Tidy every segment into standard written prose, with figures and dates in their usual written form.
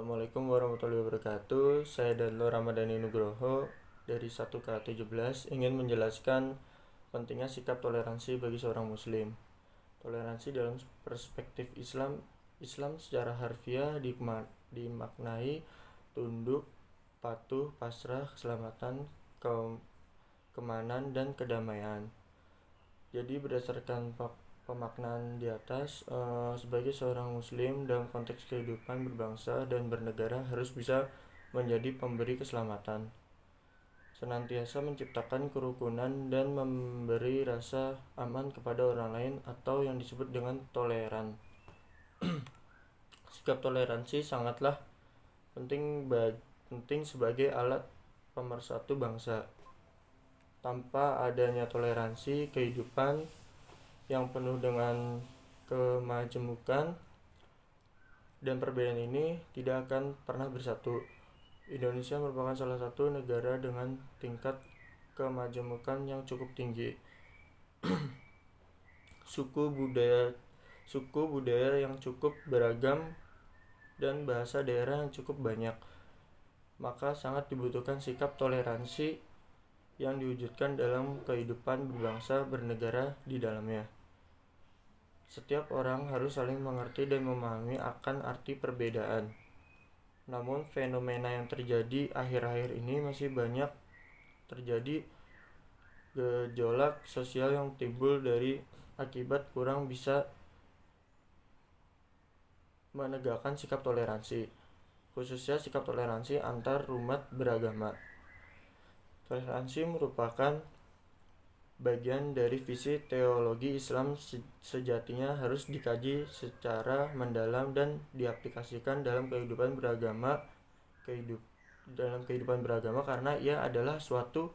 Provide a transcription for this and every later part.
Assalamualaikum warahmatullahi wabarakatuh. Saya Danlo Ramadhani Nugroho dari 1K17 ingin menjelaskan pentingnya sikap toleransi bagi seorang muslim. Toleransi dalam perspektif Islam secara harfiah dimaknai tunduk, patuh, pasrah, keselamatan, keamanan, dan kedamaian. Jadi berdasarkan pemaknaan di atas, sebagai seorang muslim dalam konteks kehidupan berbangsa dan bernegara harus bisa menjadi pemberi keselamatan, senantiasa menciptakan kerukunan dan memberi rasa aman kepada orang lain atau yang disebut dengan toleran. Sikap toleransi sangatlah penting sebagai alat pemersatu bangsa. Tanpa adanya toleransi, kehidupan yang penuh dengan kemajemukan dan perbedaan ini tidak akan pernah bersatu. Indonesia merupakan salah satu negara dengan tingkat kemajemukan yang cukup tinggi. suku budaya yang cukup beragam dan bahasa daerah yang cukup banyak. Maka sangat dibutuhkan sikap toleransi yang diwujudkan dalam kehidupan berbangsa bernegara di dalamnya. Setiap orang harus saling mengerti dan memahami akan arti perbedaan. Namun fenomena yang terjadi akhir-akhir ini masih banyak terjadi gejolak sosial yang timbul dari akibat kurang bisa menegakkan sikap toleransi, khususnya sikap toleransi antar umat beragama. Toleransi merupakan bagian dari visi teologi Islam sejatinya harus dikaji secara mendalam dan diaplikasikan dalam kehidupan beragama karena ia adalah suatu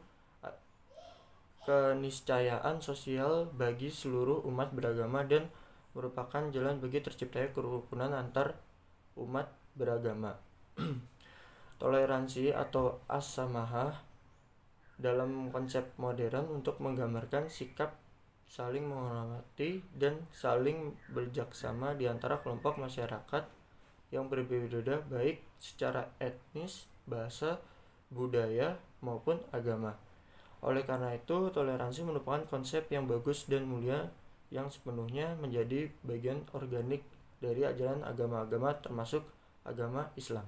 keniscayaan sosial bagi seluruh umat beragama dan merupakan jalan bagi terciptanya kerukunan antar umat beragama. Toleransi atau as-samahah dalam konsep modern untuk menggambarkan sikap saling menghormati dan saling berjaksama di antara kelompok masyarakat yang berbeda baik secara etnis, bahasa, budaya, maupun agama. Oleh karena itu, toleransi merupakan konsep yang bagus dan mulia yang sepenuhnya menjadi bagian organik dari ajaran agama-agama termasuk agama Islam.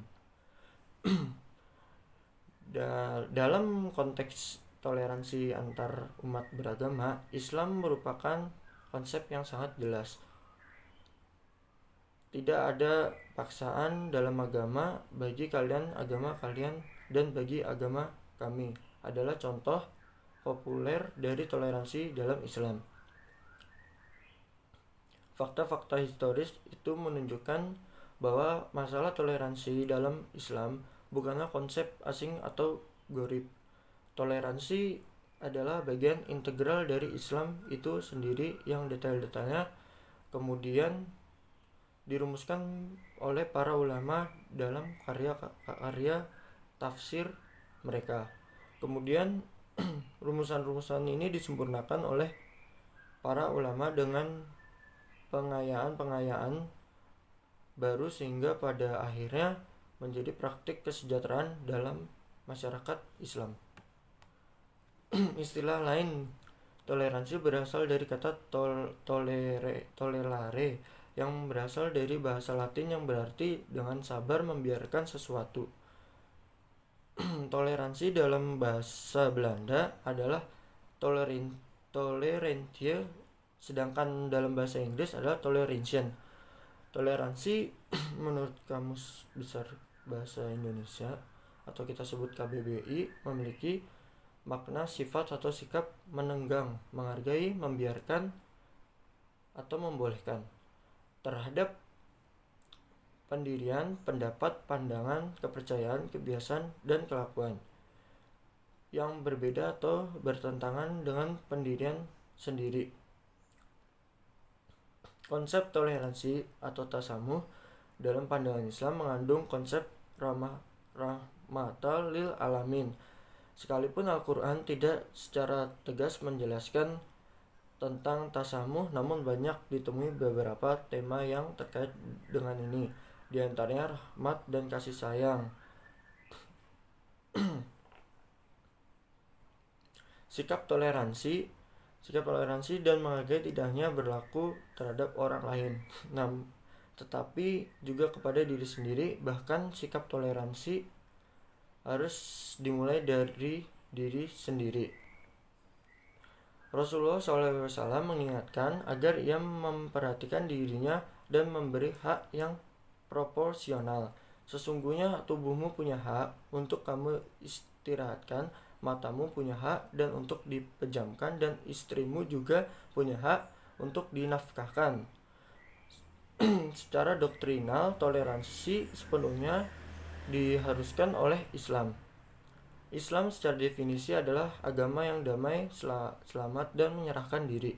Dalam konteks toleransi antar umat beragama, Islam merupakan konsep yang sangat jelas. Tidak ada paksaan dalam agama, bagi kalian agama kalian dan bagi agama kami adalah contoh populer dari toleransi dalam Islam. Fakta-fakta historis itu menunjukkan bahwa masalah toleransi dalam Islam bukanlah konsep asing atau gharib. Toleransi adalah bagian integral dari Islam itu sendiri yang detail-detailnya kemudian dirumuskan oleh para ulama dalam karya tafsir mereka. Kemudian rumusan-rumusan ini disempurnakan oleh para ulama dengan pengayaan baru sehingga pada akhirnya menjadi praktik kesejahteraan dalam masyarakat Islam. Istilah lain toleransi berasal dari kata tolerare yang berasal dari bahasa Latin yang berarti dengan sabar membiarkan sesuatu. Toleransi dalam bahasa Belanda adalah tolerantie, sedangkan dalam bahasa Inggris adalah toleration. Toleransi menurut Kamus Besar Bahasa Indonesia atau kita sebut KBBI memiliki makna sifat atau sikap menenggang, menghargai, membiarkan, atau membolehkan terhadap pendirian, pendapat, pandangan, kepercayaan, kebiasaan, dan kelakuan yang berbeda atau bertentangan dengan pendirian sendiri. Konsep toleransi atau tasamuh dalam pandangan Islam mengandung konsep rahmatan lil alamin. Sekalipun Al-Quran tidak secara tegas menjelaskan tentang tasamuh, namun banyak ditemui beberapa tema yang terkait dengan ini. di antaranya rahmat dan kasih sayang. Sikap toleransi dan menghargai tidak hanya berlaku terhadap orang lain, tetapi juga kepada diri sendiri. Bahkan sikap toleransi harus dimulai dari diri sendiri. Rasulullah SAW mengingatkan agar ia memperhatikan dirinya dan memberi hak yang proporsional. Sesungguhnya tubuhmu punya hak untuk kamu istirahatkan, matamu punya hak dan untuk dipejamkan, dan istrimu juga punya hak untuk dinafkahkan. Secara doktrinal, toleransi sepenuhnya diharuskan oleh Islam. Islam secara definisi adalah agama yang damai, selamat, dan menyerahkan diri.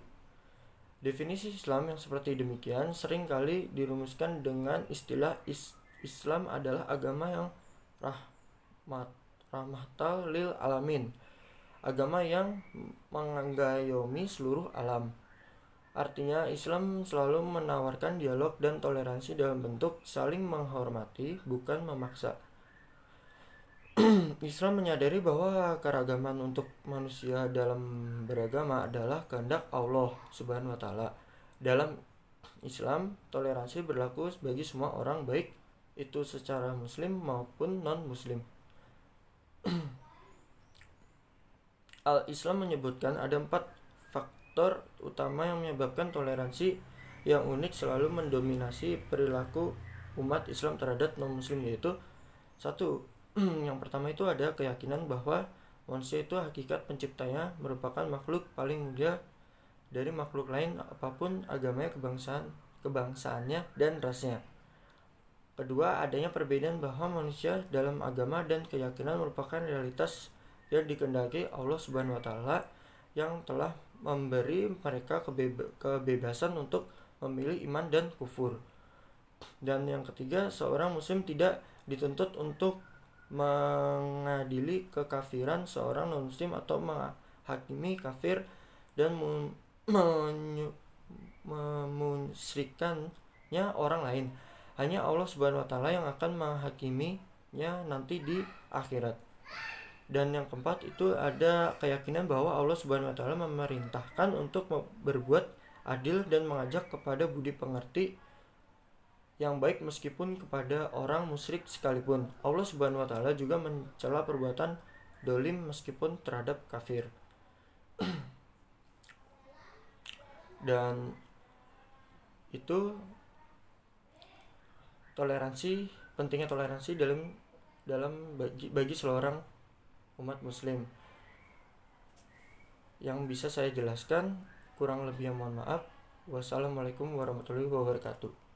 Definisi Islam yang seperti demikian seringkali dirumuskan dengan istilah Islam adalah agama yang rahmatal lil alamin, agama yang mengayomi seluruh alam. Artinya, Islam selalu menawarkan dialog dan toleransi dalam bentuk saling menghormati, bukan memaksa. Islam menyadari bahwa keragaman untuk manusia dalam beragama adalah kehendak Allah Subhanahu wa Ta'ala. Dalam Islam, toleransi berlaku bagi semua orang, baik itu secara muslim maupun non-muslim. Al-Islam menyebutkan ada 4 faktor utama yang menyebabkan toleransi yang unik selalu mendominasi perilaku umat Islam terhadap non-muslim, yaitu 1. Yang pertama itu ada keyakinan bahwa manusia itu hakikat penciptanya merupakan makhluk paling mulia dari makhluk lain, apapun agamanya, kebangsaannya, dan rasnya. Kedua, adanya perbedaan bahwa manusia dalam agama dan keyakinan merupakan realitas yang dikehendaki Allah Subhanahu wa Ta'ala yang telah memberi mereka kebebasan untuk memilih iman dan kufur. Dan yang ketiga, seorang muslim tidak dituntut untuk mengadili kekafiran seorang non-muslim atau menghakimi kafir dan memusyrikannya orang lain. Hanya Allah Subhanahu wa Ta'ala yang akan menghakiminya nanti di akhirat. Dan yang keempat itu ada keyakinan bahwa Allah Subhanahu wa Ta'ala memerintahkan untuk berbuat adil dan mengajak kepada budi pengerti yang baik meskipun kepada orang musyrik sekalipun. Allah Subhanahu wa Ta'ala juga mencela perbuatan dolim meskipun terhadap kafir. Dan itu pentingnya toleransi dalam bagi seorang umat muslim yang bisa saya jelaskan. Kurang lebih mohon maaf. Wassalamualaikum warahmatullahi wabarakatuh.